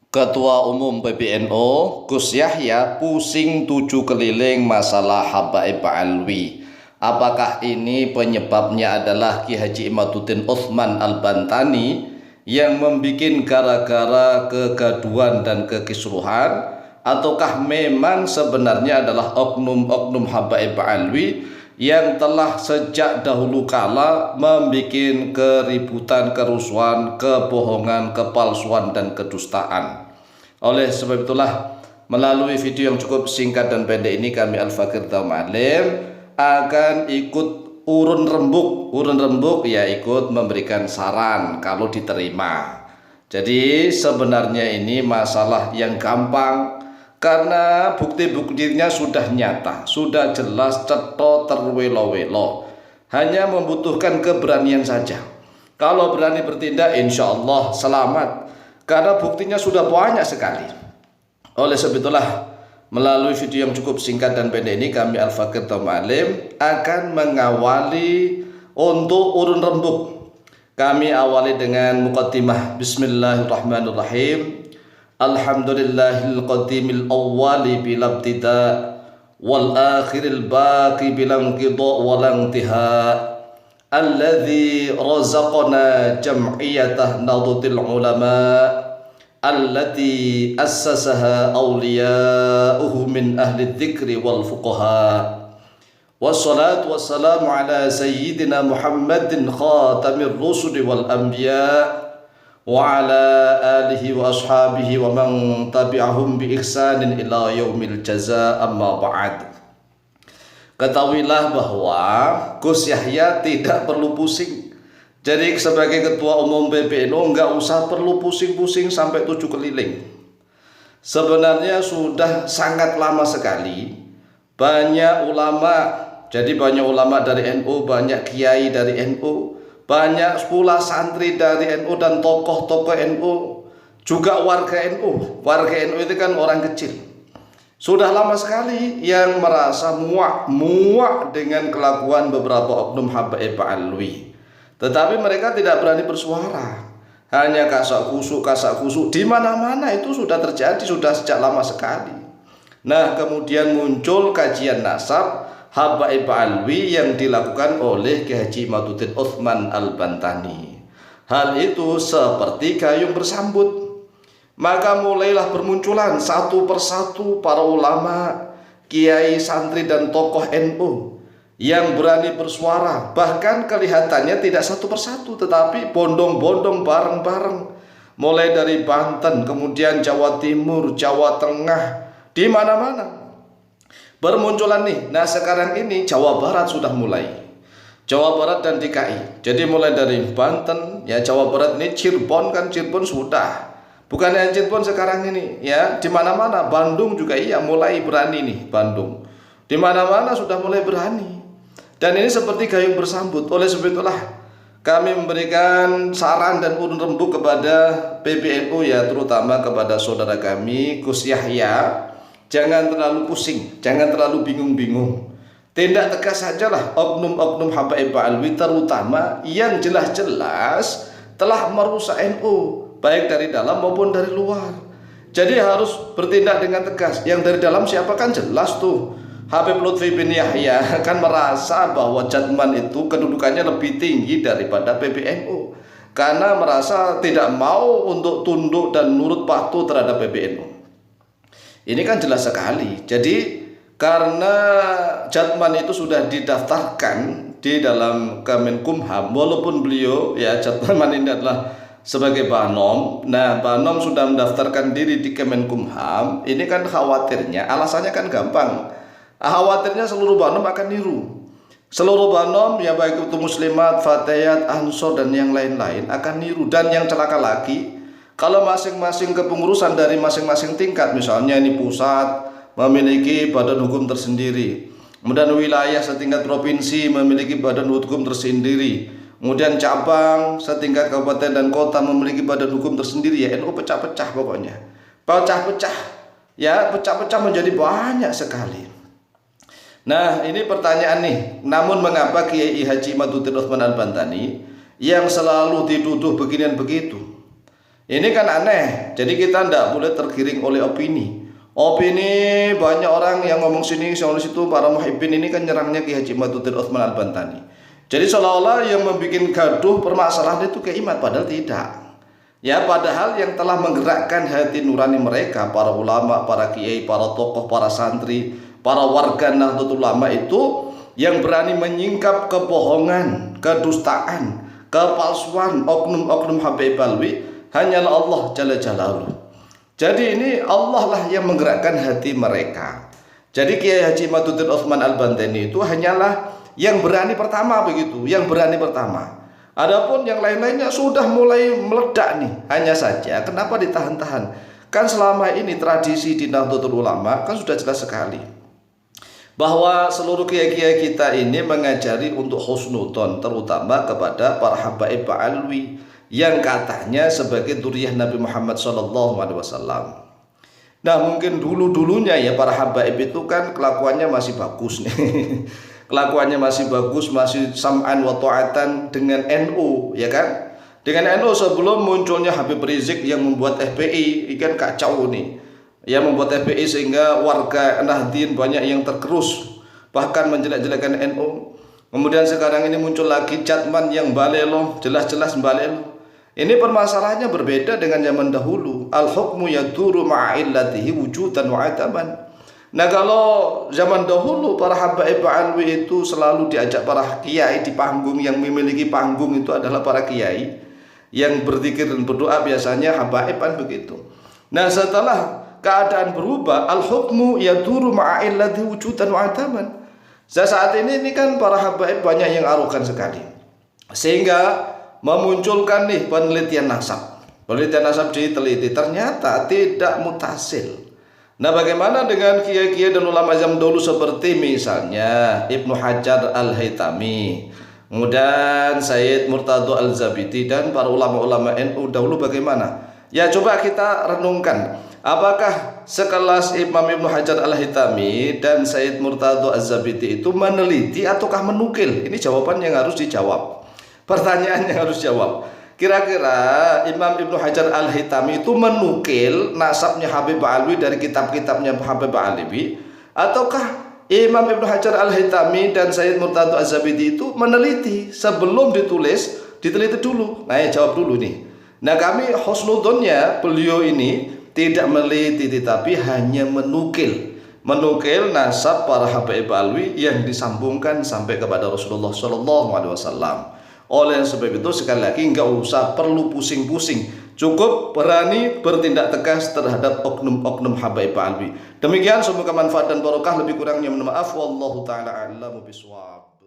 Ketua Umum PBNU Gus Yahya pusing 7 keliling masalah Habaib Alwi. Apakah ini penyebabnya adalah Ki Haji Imaduddin Utsman Al-Bantani yang membuat gara-gara kegaduhan dan kekisruhan, ataukah memang sebenarnya adalah oknum-oknum Habaib Alwi yang telah sejak dahulu kala membuat keributan, kerusuhan, kebohongan, kepalsuan, dan kedustaan. Oleh sebab itulah, melalui video yang cukup singkat dan pendek ini, kami Al-Fakir Daumalim akan ikut urun rembuk ya, ikut memberikan saran kalau diterima. Jadi sebenarnya ini masalah yang gampang, karena bukti-buktinya sudah nyata, sudah jelas, ceto, terwelo-welo. Hanya membutuhkan keberanian saja. Kalau berani bertindak, insya Allah selamat, karena buktinya sudah banyak sekali. Oleh sebab itulah, melalui video yang cukup singkat dan pendek ini, kami Al-Fakir Daumalim akan mengawali untuk urun rembuk. Kami awali dengan muqaddimah. Bismillahirrahmanirrahim. Alhamdulillahil qadimil awwali bila ibtida wal akhiril baqi bila inqida wal intiha, alladzi razaqana jam'iyatah Nahdlatul Ulama allati assasaha awliya'uhu min ahli dzikri wal fuqaha. Wassalatu wassalamu ala sayyidina Muhammadin khatamir rusuli wal anbiya wa ala alihi wa ashabihi wa man tabi'ahum bi ihsanin ila yaumil jaza, amma ba'd. Ketahuilah bahwa Gus Yahya tidak perlu pusing. Jadi sebagai ketua umum PBNU enggak usah perlu pusing-pusing sampai 7 keliling. Sebenarnya sudah sangat lama sekali banyak ulama, jadi banyak ulama dari NU, banyak kiai dari NU, banyak pula santri dari NU dan tokoh-tokoh NU, juga warga NU. Warga NU itu kan orang kecil. Sudah lama sekali yang merasa muak dengan kelakuan beberapa oknum Habaib Alwi. Tetapi mereka tidak berani bersuara. Hanya kasak kusuk di mana-mana itu sudah terjadi, sudah sejak lama sekali. Nah, kemudian muncul kajian nasab Habaib Alwi yang dilakukan oleh Ki Haji Imaduddin Utsman Al-Bantani. Hal itu seperti gayung bersambut. Maka mulailah bermunculan satu persatu para ulama, kiai, santri, dan tokoh NU yang berani bersuara. Bahkan kelihatannya tidak satu persatu, tetapi bondong-bondong bareng-bareng. Mulai dari Banten, kemudian Jawa Timur, Jawa Tengah, di mana-mana bermunculan nih. Nah, sekarang ini Jawa Barat sudah mulai. Jawa Barat dan DKI. Jadi mulai dari Banten, ya Jawa Barat ini, Cirebon kan, Cirebon sudah. Bukan hanya Cirebon sekarang ini, ya di mana-mana. Bandung juga iya mulai berani nih, Bandung. Di mana-mana sudah mulai berani. Dan ini seperti gayung bersambut. Oleh sebab itulah kami memberikan saran dan urun rembuk kepada PBNU, ya terutama kepada saudara kami Gus Yahya. Jangan terlalu pusing, jangan terlalu bingung-bingung. Tindak tegas sajalah oknum-oknum Habaib Alwi, terutama yang jelas-jelas telah merusak NU, baik dari dalam maupun dari luar. Jadi harus bertindak dengan tegas. Yang dari dalam siapa kan jelas tuh. Habib Lutfi bin Yahya kan merasa bahwa Jatman itu kedudukannya lebih tinggi daripada PBNU, karena merasa tidak mau untuk tunduk dan nurut patuh terhadap PBNU. Ini kan jelas sekali. Jadi karena Jatman itu sudah didaftarkan di dalam Kemenkumham, walaupun beliau, ya Jatman ini adalah sebagai Banom. Nah, Banom sudah mendaftarkan diri di Kemenkumham. Ini kan khawatirnya, alasannya kan gampang. Khawatirnya seluruh Banom akan niru. Seluruh Banom, ya baik itu Muslimat, Fatayat, Ansor, dan yang lain-lain akan niru. Dan yang celaka lagi, kalau masing-masing kepengurusan dari masing-masing tingkat, misalnya ini pusat memiliki badan hukum tersendiri, kemudian wilayah setingkat provinsi memiliki badan hukum tersendiri, kemudian cabang setingkat kabupaten dan kota memiliki badan hukum tersendiri, ya NU pecah-pecah pokoknya. Pecah-pecah, ya pecah-pecah menjadi banyak sekali. Nah, ini pertanyaan nih, namun mengapa Kiai Haji Imaduddin Utsman Al-Bantani yang selalu dituduh beginian begitu, Ini kan aneh. Jadi kita tidak boleh tergiring oleh opini. Opini banyak orang yang ngomong sini, soal situ, para muhibbin ini kan nyerangnya Ki Haji Imaduddin Utsman Al-Bantani. Jadi seolah-olah yang membuat gaduh permasalahan itu Kiai Imad, padahal tidak. Ya, padahal yang telah menggerakkan hati nurani mereka, para ulama, para kiai, para tokoh, para santri, para warga Nahdlatul Ulama itu yang berani menyingkap kebohongan, kedustaan, kepalsuan oknum-oknum Habib Alwi hanyalah Allah Jalla Jalaluhu. Jadi ini Allah lah yang menggerakkan hati mereka. Jadi Kiai Haji Imaduddin Utsman Al-Bantani itu hanyalah yang berani pertama begitu, yang berani pertama. Adapun yang lain-lainnya sudah mulai meledak nih. Hanya saja kenapa ditahan-tahan? Kan selama ini tradisi di Nahdlatul Ulama kan sudah jelas sekali bahwa seluruh kiai-kiai kita ini mengajari untuk husnudzon, terutama kepada para habaib Alwi yang katanya sebagai dzurriyyah Nabi Muhammad SAW. Nah, mungkin dulu-dulunya ya para habaib itu kan kelakuannya masih bagus nih. Kelakuannya masih bagus, masih sam'an wa ta'atan dengan NU, ya kan? Dengan NU sebelum munculnya Habib Rizik yang membuat FPI, ikan kacau nih. Yang membuat FPI sehingga warga Nahdien banyak yang tergerus, bahkan menjelek-jelekan NU. Kemudian sekarang ini muncul lagi Jatman yang balelo, jelas-jelas balelo. Ini permasalahannya berbeda dengan zaman dahulu. Al-hukmu yaduru ma'illatihi wujudan wa adaban. Nah, kalau zaman dahulu para habaib Alwi itu selalu diajak para kiai di panggung, yang memiliki panggung itu adalah para kiai yang berzikir dan berdoa, biasanya habaib kan begitu. Nah, setelah keadaan berubah, al-hukmu yaduru ma'illatihi wujudan wa adaban. Saat ini kan para habaib banyak yang arogan sekali, sehingga memunculkan nih penelitian nasab. Penelitian nasab diteliti, ternyata tidak mutasil. Nah, bagaimana dengan kiai-kiai dan ulama zaman dulu seperti misalnya Ibnu Hajar Al-Haytami, kemudian Sayyid Murtadho Al-Zabidi, dan para ulama-ulama NU dahulu bagaimana? Ya, coba kita renungkan. Apakah sekelas Imam Ibnu Hajar Al-Haytami dan Sayyid Murtadho Al-Zabidi itu meneliti ataukah menukil? Ini jawaban yang harus dijawab. Pertanyaan yang harus jawab. Kira-kira Imam Ibnu Hajar Al-Haytami itu menukil nasabnya Habib Alwi dari kitab-kitabnya Habib Alwi, ataukah Imam Ibnu Hajar Al-Haytami dan Sayyid Murtadho Az-Zabidi itu meneliti sebelum ditulis, diteliti dulu? Nah, ya, jawab dulu nih. Nah, kami husnudzonnya beliau ini tidak meneliti, tetapi hanya menukil nasab para Habib Alwi yang disambungkan sampai kepada Rasulullah SAW. Oleh sebab itu sekali lagi nggak usah perlu pusing-pusing, cukup berani bertindak tegas terhadap oknum-oknum habaib Alwi. Demikian, semoga manfaat dan barokah, lebih kurangnya mohon maaf. Wallahu taala a'lamu bishawab.